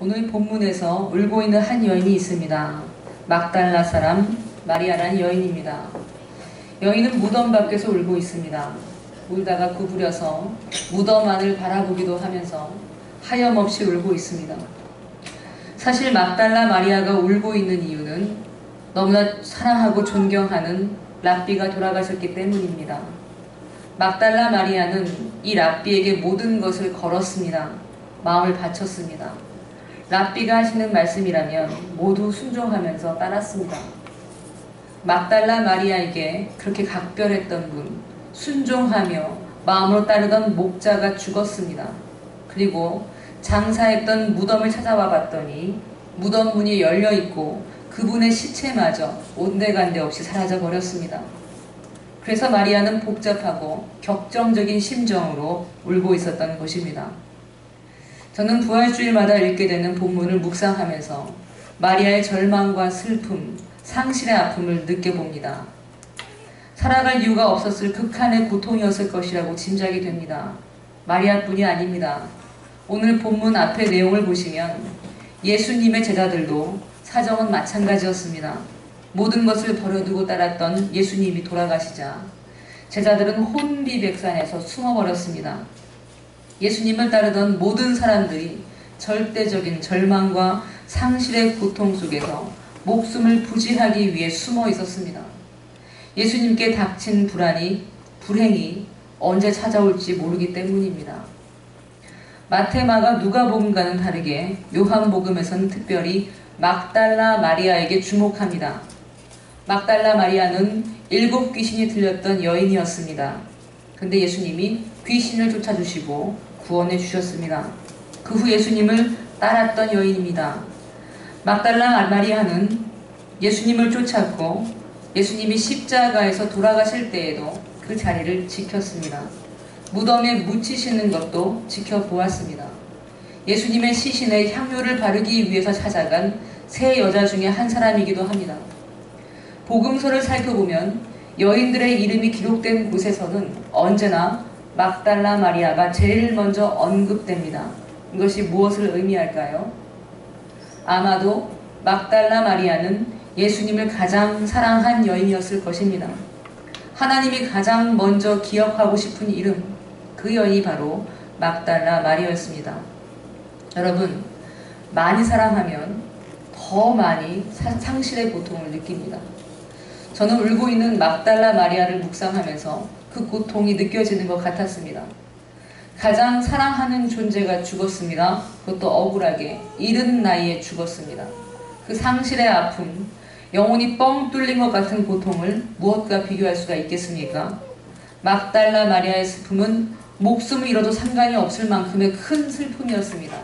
오늘 본문에서 울고 있는 한 여인이 있습니다. 막달라 사람 마리아라는 여인입니다. 여인은 무덤 밖에서 울고 있습니다. 울다가 구부려서 무덤 안을 바라보기도 하면서 하염없이 울고 있습니다. 사실 막달라 마리아가 울고 있는 이유는 너무나 사랑하고 존경하는 랍비가 돌아가셨기 때문입니다. 막달라 마리아는 이 랍비에게 모든 것을 걸었습니다. 마음을 바쳤습니다. 랍비가 하시는 말씀이라면 모두 순종하면서 따랐습니다. 막달라 마리아에게 그렇게 각별했던 분, 순종하며 마음으로 따르던 목자가 죽었습니다. 그리고 장사했던 무덤을 찾아와 봤더니 무덤 문이 열려있고 그분의 시체마저 온데간데 없이 사라져 버렸습니다. 그래서 마리아는 복잡하고 격정적인 심정으로 울고 있었던 것입니다. 저는 부활주일마다 읽게 되는 본문을 묵상하면서 마리아의 절망과 슬픔, 상실의 아픔을 느껴봅니다. 살아갈 이유가 없었을 극한의 고통이었을 것이라고 짐작이 됩니다. 마리아뿐이 아닙니다. 오늘 본문 앞의 내용을 보시면 예수님의 제자들도 사정은 마찬가지였습니다. 모든 것을 버려두고 따랐던 예수님이 돌아가시자 제자들은 혼비백산에서 숨어버렸습니다. 예수님을 따르던 모든 사람들이 절대적인 절망과 상실의 고통 속에서 목숨을 부지하기 위해 숨어 있었습니다. 예수님께 닥친 불행이 언제 찾아올지 모르기 때문입니다. 마태, 마가, 누가복음과는 다르게 요한복음에서는 특별히 막달라 마리아에게 주목합니다. 막달라 마리아는 7 귀신이 들렸던 여인이었습니다. 근데 예수님이 귀신을 쫓아주시고 구원해 주셨습니다. 그 후 예수님을 따랐던 여인입니다. 막달라 마리아는 예수님을 쫓았고 예수님이 십자가에서 돌아가실 때에도 그 자리를 지켰습니다. 무덤에 묻히시는 것도 지켜보았습니다. 예수님의 시신에 향유를 바르기 위해서 찾아간 세 여자 중에 한 사람이기도 합니다. 복음서를 살펴보면 여인들의 이름이 기록된 곳에서는 언제나 막달라 마리아가 제일 먼저 언급됩니다. 이것이 무엇을 의미할까요? 아마도 막달라 마리아는 예수님을 가장 사랑한 여인이었을 것입니다. 하나님이 가장 먼저 기억하고 싶은 이름, 그 여인이 바로 막달라 마리아였습니다. 여러분, 많이 사랑하면 더 많이 상실의 고통을 느낍니다. 저는 울고 있는 막달라 마리아를 묵상하면서 그 고통이 느껴지는 것 같았습니다. 가장 사랑하는 존재가 죽었습니다. 그것도 억울하게 이른 나이에 죽었습니다. 그 상실의 아픔, 영혼이 뻥 뚫린 것 같은 고통을 무엇과 비교할 수가 있겠습니까? 막달라 마리아의 슬픔은 목숨을 잃어도 상관이 없을 만큼의 큰 슬픔이었습니다.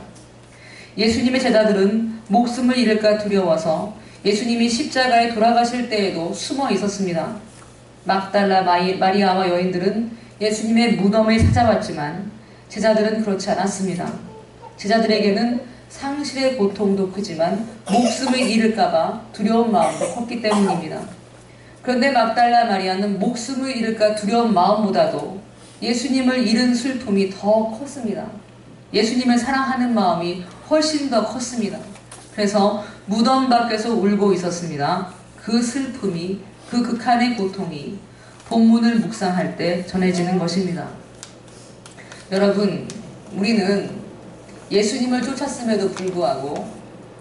예수님의 제자들은 목숨을 잃을까 두려워서 예수님이 십자가에 돌아가실 때에도 숨어 있었습니다. 막달라 마리아와 여인들은 예수님의 무덤을 찾아왔지만 제자들은 그렇지 않았습니다. 제자들에게는 상실의 고통도 크지만 목숨을 잃을까봐 두려운 마음도 컸기 때문입니다. 그런데 막달라 마리아는 목숨을 잃을까 두려운 마음보다도 예수님을 잃은 슬픔이 더 컸습니다. 예수님을 사랑하는 마음이 훨씬 더 컸습니다. 그래서 무덤 밖에서 울고 있었습니다. 그 슬픔이, 그 극한의 고통이 본문을 묵상할 때 전해지는 것입니다. 여러분, 우리는 예수님을 쫓았음에도 불구하고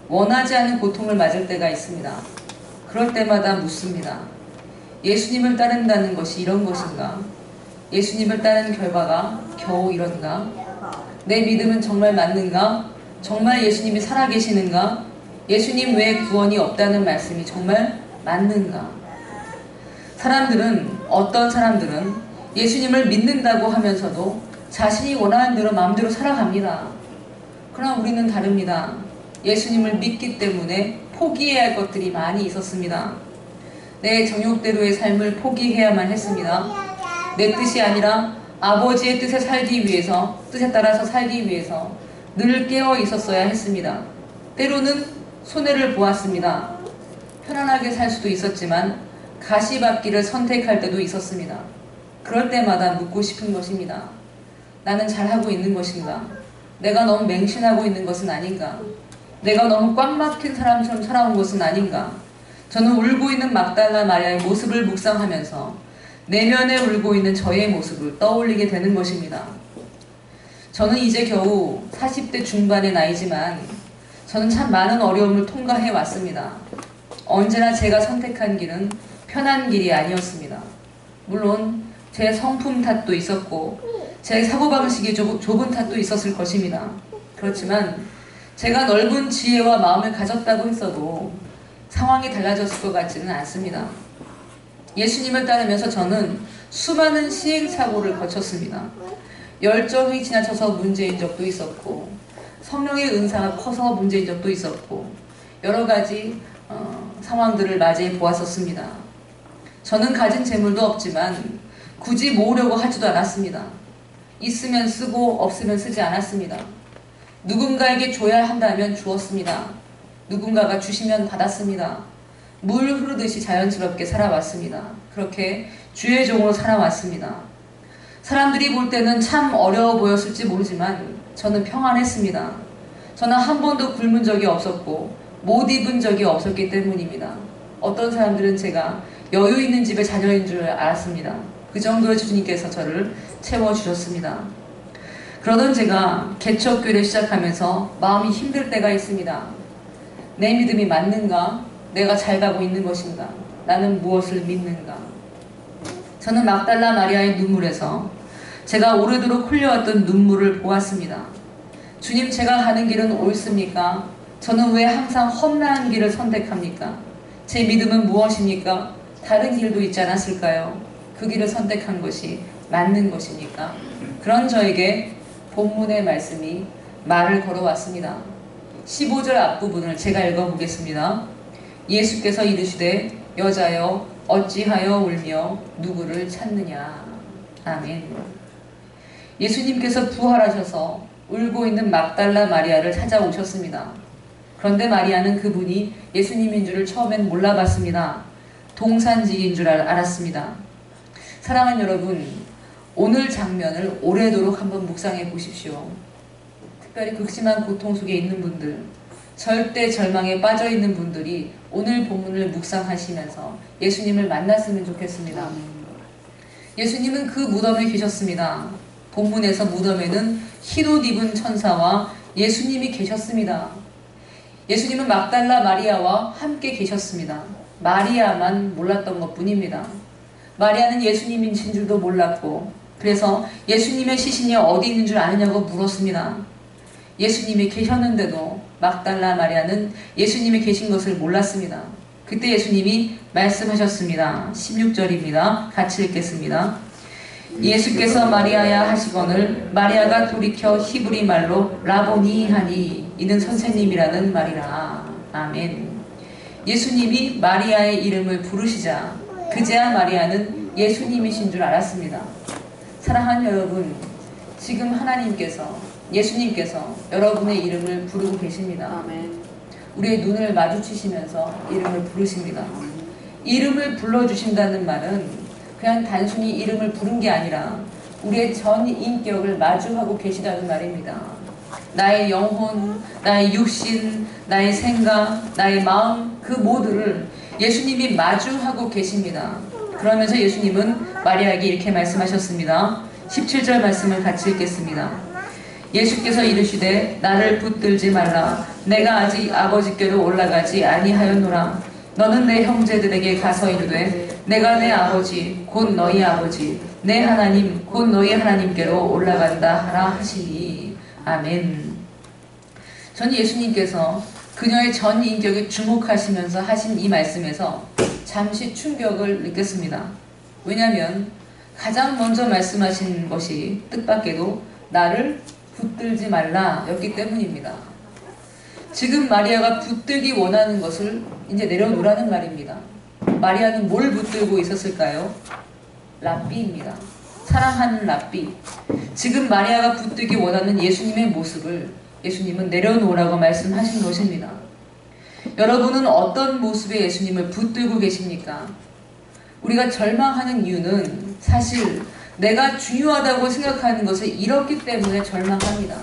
원하지 않는 고통을 맞을 때가 있습니다. 그럴 때마다 묻습니다. 예수님을 따른다는 것이 이런 것인가? 예수님을 따르는 결과가 겨우 이런가? 내 믿음은 정말 맞는가? 정말 예수님이 살아계시는가? 예수님 외에 구원이 없다는 말씀이 정말 맞는가? 어떤 사람들은 예수님을 믿는다고 하면서도 자신이 원하는 대로 마음대로 살아갑니다. 그러나 우리는 다릅니다. 예수님을 믿기 때문에 포기해야 할 것들이 많이 있었습니다. 내 정욕대로의 삶을 포기해야만 했습니다. 내 뜻이 아니라 아버지의 뜻에 따라서 살기 위해서 늘 깨어 있었어야 했습니다. 때로는 손해를 보았습니다. 편안하게 살 수도 있었지만 가시밭길을 선택할 때도 있었습니다. 그럴 때마다 묻고 싶은 것입니다. 나는 잘하고 있는 것인가? 내가 너무 맹신하고 있는 것은 아닌가? 내가 너무 꽉 막힌 사람처럼 살아온 것은 아닌가? 저는 울고 있는 막달라 마리아의 모습을 묵상하면서 내면에 울고 있는 저의 모습을 떠올리게 되는 것입니다. 저는 이제 겨우 40대 중반의 나이지만 저는 참 많은 어려움을 통과해 왔습니다. 언제나 제가 선택한 길은 편한 길이 아니었습니다. 물론 제 성품 탓도 있었고 제 사고방식이 좁은 탓도 있었을 것입니다. 그렇지만 제가 넓은 지혜와 마음을 가졌다고 했어도 상황이 달라졌을 것 같지는 않습니다. 예수님을 따르면서 저는 수많은 시행착오를 거쳤습니다. 열정이 지나쳐서 문제인 적도 있었고 성령의 은사가 커서 문제인 적도 있었고 여러 가지 상황들을 맞이해 보았었습니다. 저는 가진 재물도 없지만 굳이 모으려고 하지도 않았습니다. 있으면 쓰고 없으면 쓰지 않았습니다. 누군가에게 줘야 한다면 주었습니다. 누군가가 주시면 받았습니다. 물 흐르듯이 자연스럽게 살아왔습니다. 그렇게 주의 종으로 살아왔습니다. 사람들이 볼 때는 참 어려워 보였을지 모르지만 저는 평안했습니다. 저는 한 번도 굶은 적이 없었고 못 입은 적이 없었기 때문입니다. 어떤 사람들은 제가 여유 있는 집의 자녀인 줄 알았습니다. 그 정도의 주님께서 저를 채워주셨습니다. 그러던 제가 개척교회를 시작하면서 마음이 힘들 때가 있습니다. 내 믿음이 맞는가? 내가 잘 가고 있는 것인가? 나는 무엇을 믿는가? 저는 막달라 마리아의 눈물에서 제가 오래도록 흘려왔던 눈물을 보았습니다. 주님, 제가 가는 길은 옳습니까? 저는 왜 항상 험난한 길을 선택합니까? 제 믿음은 무엇입니까? 다른 길도 있지 않았을까요? 그 길을 선택한 것이 맞는 것입니까? 그런 저에게 본문의 말씀이 말을 걸어왔습니다. 15절 앞부분을 제가 읽어보겠습니다. 예수께서 이르시되 여자여 어찌하여 울며 누구를 찾느냐. 아멘. 예수님께서 부활하셔서 울고 있는 막달라 마리아를 찾아오셨습니다. 그런데 마리아는 그분이 예수님인 줄을 처음엔 몰라봤습니다. 동산지기인 줄 알았습니다. 사랑하는 여러분, 오늘 장면을 오래도록 한번 묵상해 보십시오. 특별히 극심한 고통 속에 있는 분들, 절대 절망에 빠져 있는 분들이 오늘 본문을 묵상하시면서 예수님을 만났으면 좋겠습니다. 예수님은 그 무덤에 계셨습니다. 본문에서 무덤에는 흰옷 입은 천사와 예수님이 계셨습니다. 예수님은 막달라 마리아와 함께 계셨습니다. 마리아만 몰랐던 것뿐입니다. 마리아는 예수님이신 줄도 몰랐고 그래서 예수님의 시신이 어디 있는 줄 아느냐고 물었습니다. 예수님이 계셨는데도 막달라 마리아는 예수님이 계신 것을 몰랐습니다. 그때 예수님이 말씀하셨습니다. 16절입니다. 같이 읽겠습니다. 예수께서 마리아야 하시거늘 마리아가 돌이켜 히브리 말로 라보니 하니 이는 선생님이라는 말이라. 아멘. 예수님이 마리아의 이름을 부르시자 그제야 마리아는 예수님이신 줄 알았습니다. 사랑하는 여러분, 지금 하나님께서 예수님께서 여러분의 이름을 부르고 계십니다. 아멘. 우리의 눈을 마주치시면서 이름을 부르십니다. 이름을 불러주신다는 말은 그냥 단순히 이름을 부른 게 아니라 우리의 전 인격을 마주하고 계시다는 말입니다. 나의 영혼, 나의 육신, 나의 생각, 나의 마음 그 모두를 예수님이 마주하고 계십니다. 그러면서 예수님은 마리아에게 이렇게 말씀하셨습니다. 17절 말씀을 같이 읽겠습니다. 예수께서 이르시되 나를 붙들지 말라. 내가 아직 아버지께로 올라가지 아니하였노라. 너는 내 형제들에게 가서 이르되 내가 내 아버지 곧 너희 아버지 내 하나님 곧 너희 하나님께로 올라간다 하라 하시니. 아멘. 전 예수님께서 그녀의 전 인격에 주목하시면서 하신 이 말씀에서 잠시 충격을 느꼈습니다. 왜냐하면 가장 먼저 말씀하신 것이 뜻밖에도 나를 붙들지 말라 였기 때문입니다. 지금 마리아가 붙들기 원하는 것을 이제 내려놓으라는 말입니다. 마리아는 뭘 붙들고 있었을까요? 랍비입니다. 사랑하는 랍비. 지금 마리아가 붙들기 원하는 예수님의 모습을 예수님은 내려놓으라고 말씀하신 것입니다. 여러분은 어떤 모습의 예수님을 붙들고 계십니까? 우리가 절망하는 이유는 사실 내가 중요하다고 생각하는 것을 잃었기 때문에 절망합니다.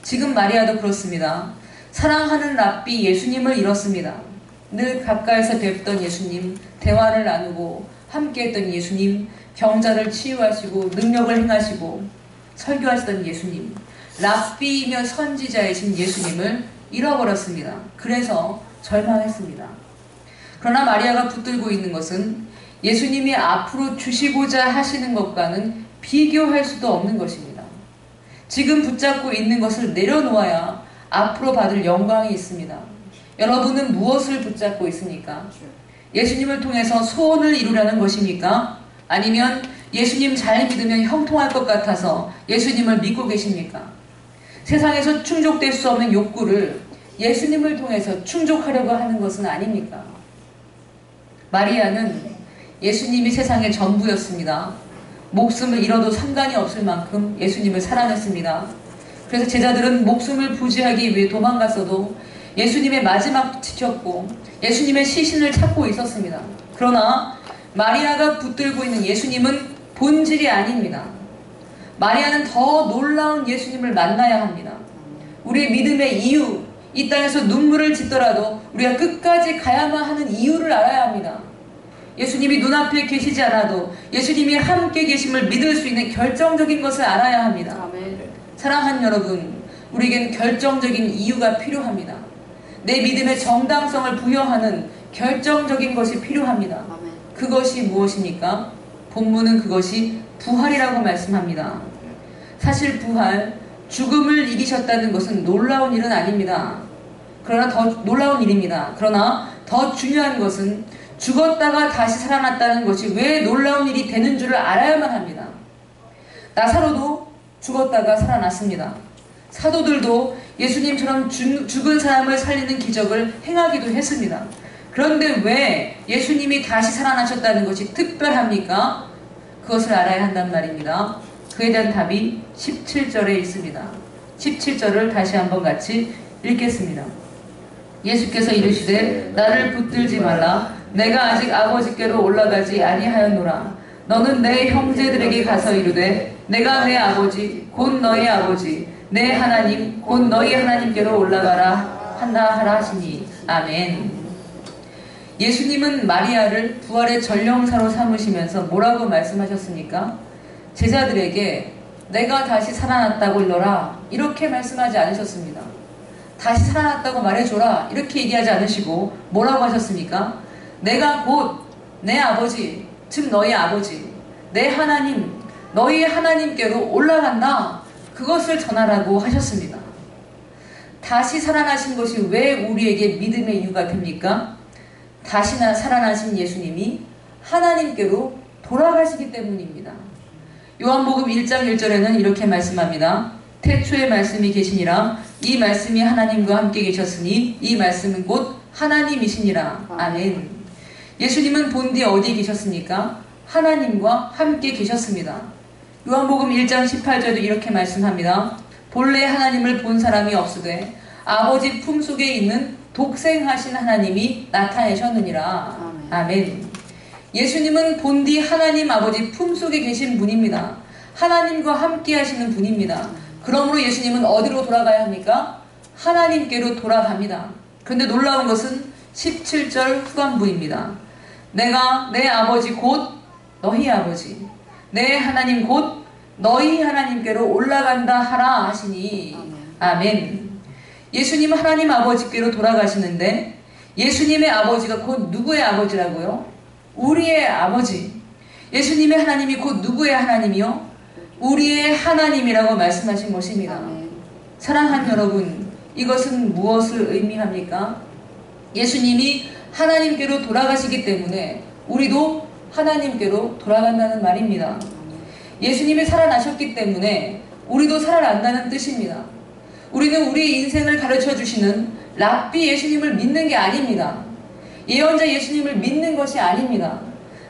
지금 마리아도 그렇습니다. 사랑하는 랍비 예수님을 잃었습니다. 늘 가까이서 뵙던 예수님, 대화를 나누고 함께했던 예수님, 병자를 치유하시고 능력을 행하시고 설교하시던 예수님, 랍비이며 선지자이신 예수님을 잃어버렸습니다. 그래서 절망했습니다. 그러나 마리아가 붙들고 있는 것은 예수님이 앞으로 주시고자 하시는 것과는 비교할 수도 없는 것입니다. 지금 붙잡고 있는 것을 내려놓아야 앞으로 받을 영광이 있습니다. 여러분은 무엇을 붙잡고 있습니까? 예수님을 통해서 소원을 이루려는 것입니까? 아니면 예수님 잘 믿으면 형통할 것 같아서 예수님을 믿고 계십니까? 세상에서 충족될 수 없는 욕구를 예수님을 통해서 충족하려고 하는 것은 아닙니까? 마리아는 예수님이 세상의 전부였습니다. 목숨을 잃어도 상관이 없을 만큼 예수님을 사랑했습니다. 그래서 제자들은 목숨을 부지하기 위해 도망갔어도 예수님의 마지막 지켰고 예수님의 시신을 찾고 있었습니다. 그러나 마리아가 붙들고 있는 예수님은 본질이 아닙니다. 마리아는 더 놀라운 예수님을 만나야 합니다. 우리의 믿음의 이유, 이 땅에서 눈물을 짓더라도 우리가 끝까지 가야만 하는 이유를 알아야 합니다. 예수님이 눈앞에 계시지 않아도 예수님이 함께 계심을 믿을 수 있는 결정적인 것을 알아야 합니다. 아멘. 사랑하는 여러분, 우리에게는 결정적인 이유가 필요합니다. 내 믿음의 정당성을 부여하는 결정적인 것이 필요합니다. 아멘. 그것이 무엇입니까? 본문은 그것이 부활이라고 말씀합니다. 사실 부활, 죽음을 이기셨다는 것은 놀라운 일은 아닙니다. 그러나 더 놀라운 일입니다. 그러나 더 중요한 것은 죽었다가 다시 살아났다는 것이 왜 놀라운 일이 되는 줄을 알아야만 합니다. 나사로도 죽었다가 살아났습니다. 사도들도 예수님처럼 죽은 사람을 살리는 기적을 행하기도 했습니다. 그런데 왜 예수님이 다시 살아나셨다는 것이 특별합니까? 그것을 알아야 한단 말입니다. 그에 대한 답이 17절에 있습니다. 17절을 다시 한번 같이 읽겠습니다. 예수께서 이르시되 나를 붙들지 말라. 내가 아직 아버지께로 올라가지 아니하였노라. 너는 내 형제들에게 가서 이르되 내가 내 아버지 곧 너희 아버지 내 하나님 곧 너희 하나님께로 올라가라 하라 하시니. 아멘. 예수님은 마리아를 부활의 전령사로 삼으시면서 뭐라고 말씀하셨습니까? 제자들에게 내가 다시 살아났다고 일러라 이렇게 말씀하지 않으셨습니다. 다시 살아났다고 말해줘라 이렇게 얘기하지 않으시고 뭐라고 하셨습니까? 내가 곧 내 아버지 즉 너희 아버지 내 하나님 너희 하나님께로 올라간다 그것을 전하라고 하셨습니다. 다시 살아나신 것이 왜 우리에게 믿음의 이유가 됩니까? 다시 살아나신 예수님이 하나님께로 돌아가시기 때문입니다. 요한복음 1장 1절에는 이렇게 말씀합니다. 태초에 말씀이 계시니라 이 말씀이 하나님과 함께 계셨으니 이 말씀은 곧 하나님이시니라. 아멘. 예수님은 본디 어디에 계셨습니까? 하나님과 함께 계셨습니다. 요한복음 1장 18절도 이렇게 말씀합니다. 본래 하나님을 본 사람이 없으되 아버지 품속에 있는 독생하신 하나님이 나타내셨느니라. 아멘. 예수님은 본디 하나님 아버지 품속에 계신 분입니다. 하나님과 함께 하시는 분입니다. 그러므로 예수님은 어디로 돌아가야 합니까? 하나님께로 돌아갑니다. 그런데 놀라운 것은 17절 후반부입니다. 내가 내 아버지 곧 너희 아버지 내 하나님 곧 너희 하나님께로 올라간다 하라 하시니. 아멘. 예수님은 하나님 아버지께로 돌아가시는데 예수님의 아버지가 곧 누구의 아버지라고요? 우리의 아버지. 예수님의 하나님이 곧 누구의 하나님이요? 우리의 하나님이라고 말씀하신 것입니다. 사랑하는 여러분, 이것은 무엇을 의미합니까? 예수님이 하나님께로 돌아가시기 때문에 우리도 하나님께로 돌아간다는 말입니다. 예수님이 살아나셨기 때문에 우리도 살아난다는 뜻입니다. 우리는 우리의 인생을 가르쳐 주시는 랍비 예수님을 믿는 게 아닙니다. 예언자 예수님을 믿는 것이 아닙니다.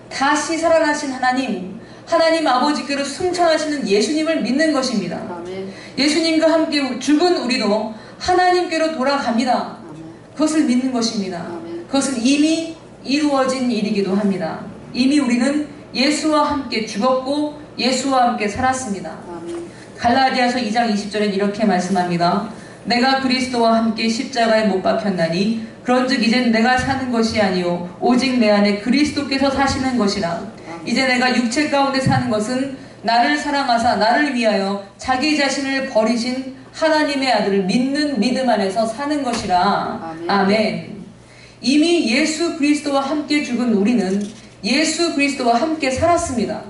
다시 살아나신 하나님, 하나님 아버지께로 승천하시는 예수님을 믿는 것입니다. 아멘. 예수님과 함께 죽은 우리도 하나님께로 돌아갑니다. 아멘. 그것을 믿는 것입니다. 아멘. 그것은 이미 이루어진 일이기도 합니다. 이미 우리는 예수와 함께 죽었고 예수와 함께 살았습니다. 아멘. 갈라디아서 2장 20절엔 이렇게 말씀합니다. 내가 그리스도와 함께 십자가에 못 박혔나니 그런즉 이젠 내가 사는 것이 아니요 오직 내 안에 그리스도께서 사시는 것이라. 이제 내가 육체 가운데 사는 것은 나를 사랑하사 나를 위하여 자기 자신을 버리신 하나님의 아들을 믿는 믿음 안에서 사는 것이라. 아멘. 이미 예수 그리스도와 함께 죽은 우리는 예수 그리스도와 함께 살았습니다.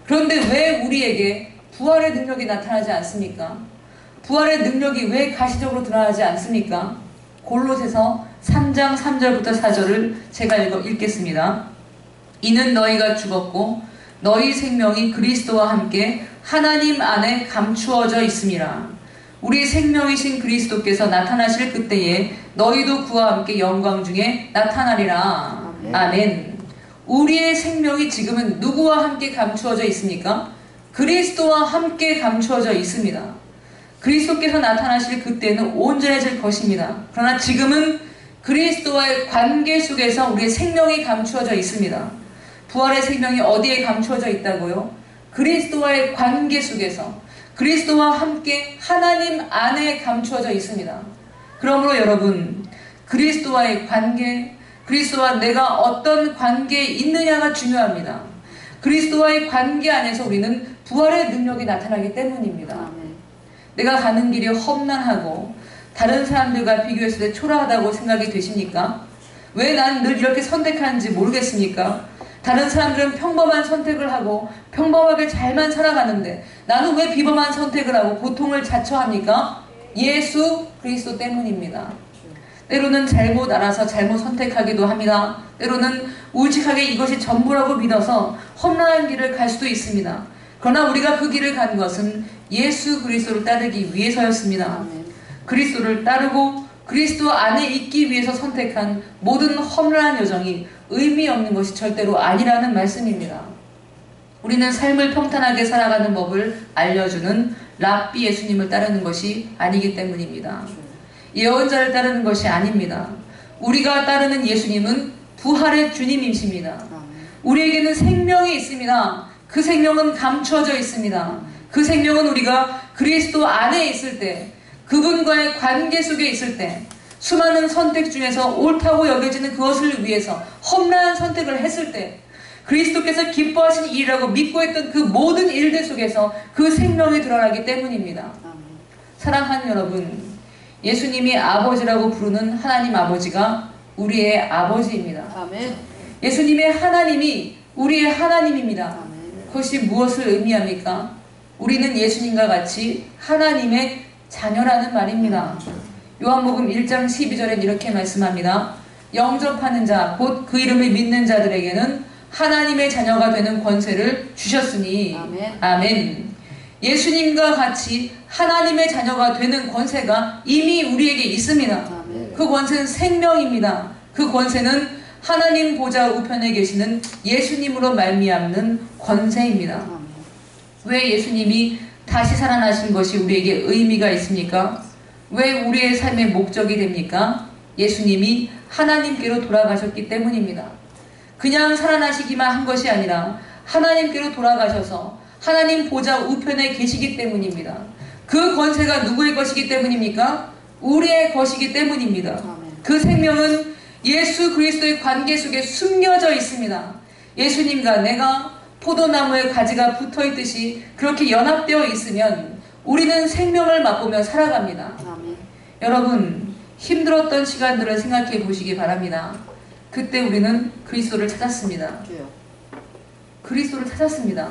그런데 왜 우리에게 부활의 능력이 나타나지 않습니까? 부활의 능력이 왜 가시적으로 드러나지 않습니까? 골로새서 3장 3절부터 4절을 제가 읽겠습니다. 이는 너희가 죽었고 너희 생명이 그리스도와 함께 하나님 안에 감추어져 있음이라. 우리 생명이신 그리스도께서 나타나실 그때에 너희도 그와 함께 영광 중에 나타나리라. 아멘. 우리의 생명이 지금은 누구와 함께 감추어져 있습니까? 그리스도와 함께 감추어져 있습니다. 그리스도께서 나타나실 그때는 온전해질 것입니다. 그러나 지금은 그리스도와의 관계 속에서 우리의 생명이 감추어져 있습니다. 부활의 생명이 어디에 감추어져 있다고요? 그리스도와의 관계 속에서 그리스도와 함께 하나님 안에 감추어져 있습니다. 그러므로 여러분, 그리스도와의 관계, 그리스도와 내가 어떤 관계에 있느냐가 중요합니다. 그리스도와의 관계 안에서 우리는 부활의 능력이 나타나기 때문입니다. 내가 가는 길이 험난하고 다른 사람들과 비교했을 때 초라하다고 생각이 되십니까? 왜 난 늘 이렇게 선택하는지 모르겠습니까? 다른 사람들은 평범한 선택을 하고 평범하게 잘만 살아가는데 나는 왜 비범한 선택을 하고 고통을 자처합니까? 예수 그리스도 때문입니다. 때로는 잘못 알아서 잘못 선택하기도 합니다. 때로는 우직하게 이것이 전부라고 믿어서 험난한 길을 갈 수도 있습니다. 그러나 우리가 그 길을 간 것은 예수 그리스도를 따르기 위해서였습니다. 그리스도를 따르고 그리스도 안에 있기 위해서 선택한 모든 험난한 여정이 의미 없는 것이 절대로 아니라는 말씀입니다. 우리는 삶을 평탄하게 살아가는 법을 알려주는 랍비 예수님을 따르는 것이 아니기 때문입니다. 예언자를 따르는 것이 아닙니다. 우리가 따르는 예수님은 부활의 주님이십니다. 우리에게는 생명이 있습니다. 그 생명은 감추어져 있습니다. 그 생명은 우리가 그리스도 안에 있을 때, 그분과의 관계 속에 있을 때, 수많은 선택 중에서 옳다고 여겨지는 그것을 위해서 험난한 선택을 했을 때, 그리스도께서 기뻐하신 일이라고 믿고 했던 그 모든 일들 속에서 그 생명이 드러나기 때문입니다. 사랑하는 여러분, 예수님이 아버지라고 부르는 하나님 아버지가 우리의 아버지입니다. 예수님의 하나님이 우리의 하나님입니다. 그것이 무엇을 의미합니까? 우리는 예수님과 같이 하나님의 자녀라는 말입니다. 요한복음 1장 12절엔 이렇게 말씀합니다. 영접하는 자, 곧 그 이름을 믿는 자들에게는 하나님의 자녀가 되는 권세를 주셨으니. 아멘. 예수님과 같이 하나님의 자녀가 되는 권세가 이미 우리에게 있습니다. 그 권세는 생명입니다. 그 권세는 하나님 보좌 우편에 계시는 예수님으로 말미암는 권세입니다. 왜 예수님이 다시 살아나신 것이 우리에게 의미가 있습니까? 왜 우리의 삶의 목적이 됩니까? 예수님이 하나님께로 돌아가셨기 때문입니다. 그냥 살아나시기만 한 것이 아니라 하나님께로 돌아가셔서 하나님 보좌 우편에 계시기 때문입니다. 그 권세가 누구의 것이기 때문입니까? 우리의 것이기 때문입니다. 그 생명은 예수 그리스도의 관계 속에 숨겨져 있습니다. 예수님과 내가 포도나무에 가지가 붙어있듯이 그렇게 연합되어 있으면 우리는 생명을 맛보며 살아갑니다. 여러분, 힘들었던 시간들을 생각해 보시기 바랍니다. 그때 우리는 그리스도를 찾았습니다. 그리스도를 찾았습니다.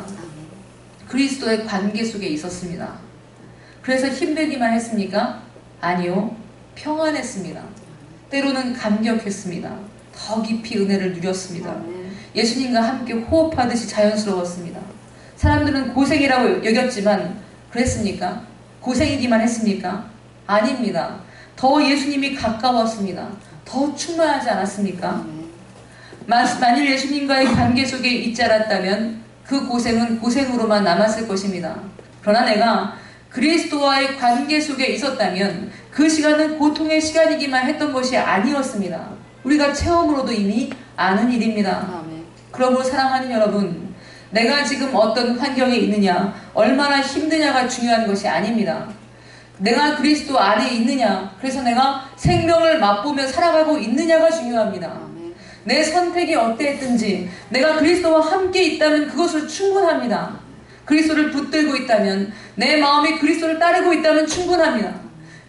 그리스도의 관계 속에 있었습니다. 그래서 힘들기만 했습니까? 아니요. 평안했습니다. 때로는 감격했습니다. 더 깊이 은혜를 누렸습니다. 예수님과 함께 호흡하듯이 자연스러웠습니다. 사람들은 고생이라고 여겼지만 그랬습니까? 고생이기만 했습니까? 아닙니다. 더 예수님이 가까웠습니다. 더 충만하지 않았습니까? 만일 예수님과의 관계 속에 있지 않았다면 그 고생은 고생으로만 남았을 것입니다. 그러나 내가 그리스도와의 관계 속에 있었다면 그 시간은 고통의 시간이기만 했던 것이 아니었습니다. 우리가 체험으로도 이미 아는 일입니다. 그러므로 사랑하는 여러분, 내가 지금 어떤 환경에 있느냐, 얼마나 힘드냐가 중요한 것이 아닙니다. 내가 그리스도 안에 있느냐, 그래서 내가 생명을 맛보며 살아가고 있느냐가 중요합니다. 내 선택이 어땠든지 내가 그리스도와 함께 있다면 그것으로 충분합니다. 그리스도를 붙들고 있다면, 내 마음이 그리스도를 따르고 있다면 충분합니다.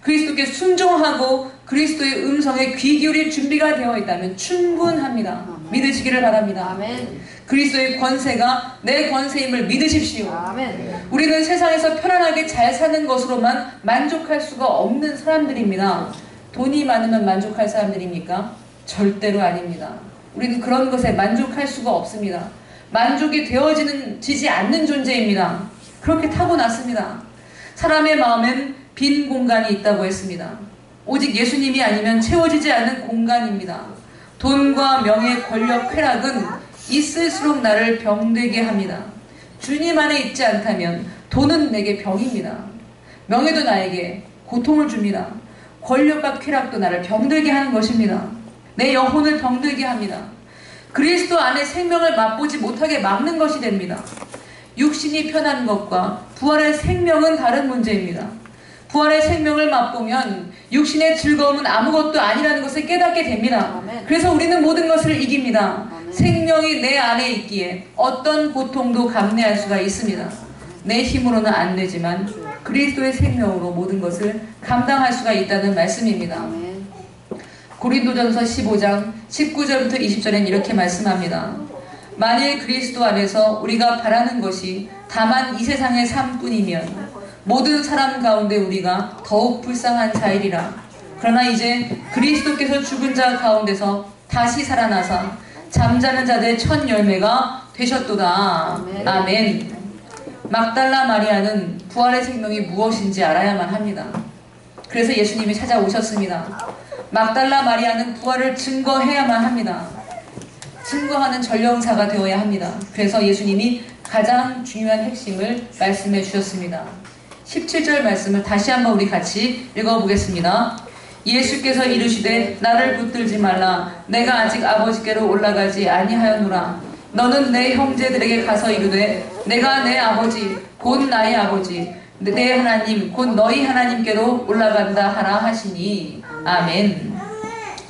그리스도께 순종하고 그리스도의 음성에 귀 기울일 준비가 되어 있다면 충분합니다. 믿으시기를 바랍니다. 아멘. 그리스도의 권세가 내 권세임을 믿으십시오. 아멘. 우리는 세상에서 편안하게 잘 사는 것으로만 만족할 수가 없는 사람들입니다. 돈이 많으면 만족할 사람들입니까? 절대로 아닙니다. 우리는 그런 것에 만족할 수가 없습니다. 만족이 되어지지 않는 존재입니다. 그렇게 타고났습니다. 사람의 마음엔 빈 공간이 있다고 했습니다. 오직 예수님이 아니면 채워지지 않는 공간입니다. 돈과 명예, 권력, 쾌락은 있을수록 나를 병되게 합니다. 주님 안에 있지 않다면 돈은 내게 병입니다. 명예도 나에게 고통을 줍니다. 권력과 쾌락도 나를 병들게 하는 것입니다. 내 영혼을 병들게 합니다. 그리스도 안에 생명을 맛보지 못하게 막는 것이 됩니다. 육신이 편한 것과 부활의 생명은 다른 문제입니다. 부활의 생명을 맛보면 육신의 즐거움은 아무것도 아니라는 것을 깨닫게 됩니다. 아멘. 그래서 우리는 모든 것을 이깁니다. 아멘. 생명이 내 안에 있기에 어떤 고통도 감내할 수가 있습니다. 내 힘으로는 안 되지만 그리스도의 생명으로 모든 것을 감당할 수가 있다는 말씀입니다. 아멘. 고린도전서 15장 19절부터 20절엔 이렇게 말씀합니다. 만일 그리스도 안에서 우리가 바라는 것이 다만 이 세상의 삶뿐이면 모든 사람 가운데 우리가 더욱 불쌍한 자이리라. 그러나 이제 그리스도께서 죽은 자 가운데서 다시 살아나사 잠자는 자들의 첫 열매가 되셨도다. 아멘. 아멘. 막달라 마리아는 부활의 생명이 무엇인지 알아야만 합니다. 그래서 예수님이 찾아오셨습니다. 막달라 마리아는 부활을 증거해야만 합니다. 증거하는 전령사가 되어야 합니다. 그래서 예수님이 가장 중요한 핵심을 말씀해 주셨습니다. 17절 말씀을 다시 한번 우리 같이 읽어보겠습니다. 예수께서 이르시되 나를 붙들지 말라. 내가 아직 아버지께로 올라가지 아니하였노라. 너는 내 형제들에게 가서 이르되 내가 내 아버지 곧 나의 아버지 내 하나님 곧 너희 하나님께로 올라간다 하라 하시니. 아멘.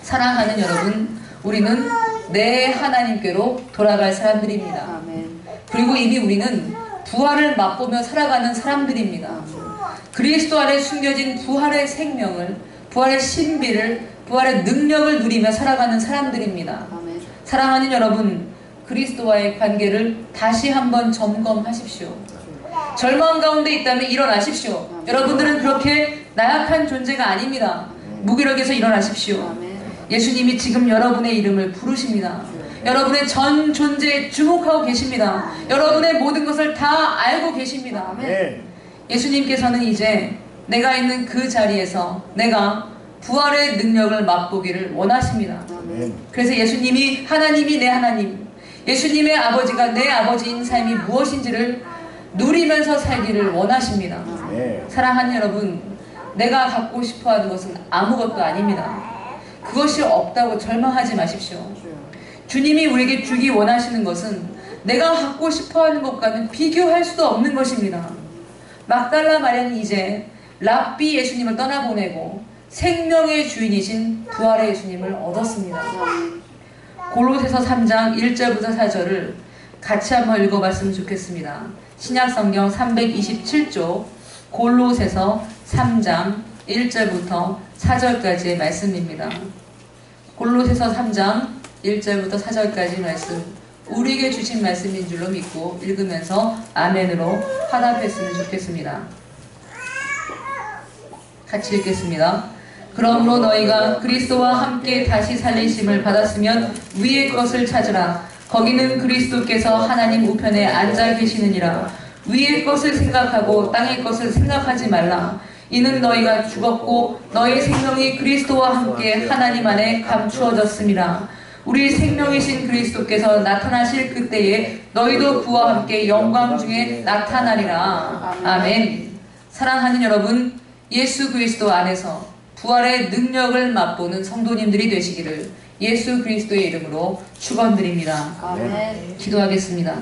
사랑하는 여러분, 우리는 내 하나님께로 돌아갈 사람들입니다. 아멘. 그리고 이미 우리는 부활을 맛보며 살아가는 사람들입니다. 그리스도 안에 숨겨진 부활의 생명을, 부활의 신비를, 부활의 능력을 누리며 살아가는 사람들입니다. 아멘. 사랑하는 여러분, 그리스도와의 관계를 다시 한번 점검하십시오. 절망 가운데 있다면 일어나십시오. 여러분들은 그렇게 나약한 존재가 아닙니다. 무기력해서 일어나십시오. 아멘. 예수님이 지금 여러분의 이름을 부르십니다. 여러분의 전 존재에 주목하고 계십니다. 여러분의 모든 것을 다 알고 계십니다. 아멘. 예수님께서는 이제 내가 있는 그 자리에서 내가 부활의 능력을 맛보기를 원하십니다. 아멘. 그래서 예수님이 하나님이 내 하나님, 예수님의 아버지가 내 아버지인 삶이 무엇인지를 누리면서 살기를 원하십니다. 아멘. 사랑하는 여러분, 내가 갖고 싶어하는 것은 아무것도 아닙니다. 그것이 없다고 절망하지 마십시오. 주님이 우리에게 주기 원하시는 것은 내가 갖고 싶어하는 것과는 비교할 수도 없는 것입니다. 막달라 마리아는 이제 랍비 예수님을 떠나보내고 생명의 주인이신 부활의 예수님을 얻었습니다. 골로새서 3장 1절부터 4절을 같이 한번 읽어봤으면 좋겠습니다. 신약성경 327쪽 골로새서 3장 1절부터 4절까지의 말씀입니다. 골로새서 3장 1절부터 4절까지 말씀, 우리에게 주신 말씀인 줄로 믿고 읽으면서 아멘으로 화답했으면 좋겠습니다. 같이 읽겠습니다. 그러므로 너희가 그리스도와 함께 다시 살리심을 받았으면 위의 것을 찾으라. 거기는 그리스도께서 하나님 우편에 앉아 계시느니라. 위의 것을 생각하고 땅의 것을 생각하지 말라. 이는 너희가 죽었고 너희 생명이 그리스도와 함께 하나님 안에 감추어졌음이라. 우리 생명이신 그리스도께서 나타나실 그때에 너희도 그와 함께 영광 중에 나타나리라. 아멘. 사랑하는 여러분, 예수 그리스도 안에서 부활의 능력을 맛보는 성도님들이 되시기를 예수 그리스도의 이름으로 축원드립니다. 아멘. 기도하겠습니다.